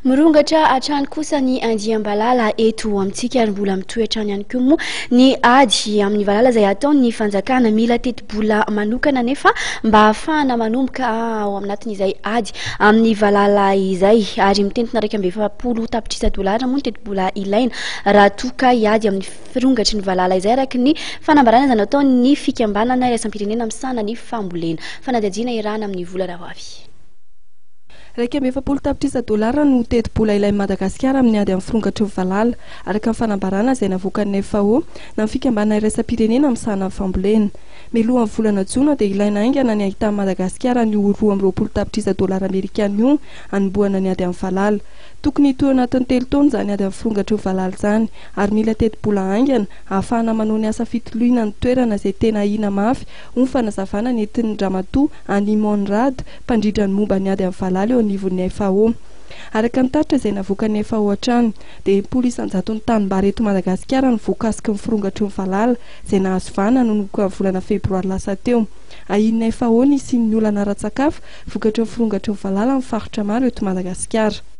Mirongatra hatrany kosa ny andiam-balala eto amintsika ary mbola mitoetra ihany koa moa ny ady amin'ny valala izay ataony fanjakana mila teti-bola manokana nefa mba ahafahana manomboka ao anatin'izay ady amin'ny valala izay ary mitentina 240 tapitrisa dolara moa ny teti-bola ilaina raha toka hiady amin'ny firongatry ny valala izay araka ny fanambarana izay nataony fikambanana iraisam-pirenena misana ny fambolena fanadihadiana irana amin'ny volana ho avy. 240 tapitrisa dolara no teti-bola ilay Madagasikara amin'ny ady amin'ny firongatry ny valala araka ny fanambarana izay navoakan'ny FAO na ny fikambanana iraisam-pirenena misana ny fambolena. Mialohan'ny volana Jona dia ilaina aingana ny ahitany Madagasikara ny 220 tapitrisa dolara amerikana io anombohana ny ady amin'ny valala. Tokony hitohy anatin'ny 3 taona izany ady amin'ny firongatry ny valala izany ary mila teti-bola aingana ahafahana manao ny asa fitoloina ny toerana izay tena hina mafy ho ny fanazavana ny entin'ny Ramatoa Annie Monrad mpandrindra ny momba ny ady amin'ny valala eo anivon'ny FAO. Araka ny taritra izay navoakan'ny FAO hatrany dia 100 tanimbary eto Madagasikara ny voakasiky ny firongatry ny valala izay nahazo vahana nanomboka amin'ny volana febroary lasa teo. Ahian'ny FAO ny isian'ny olana ara-tsakafo vokatry ny firongatry ny valala amin'ny faritra maro eto Madagasikara.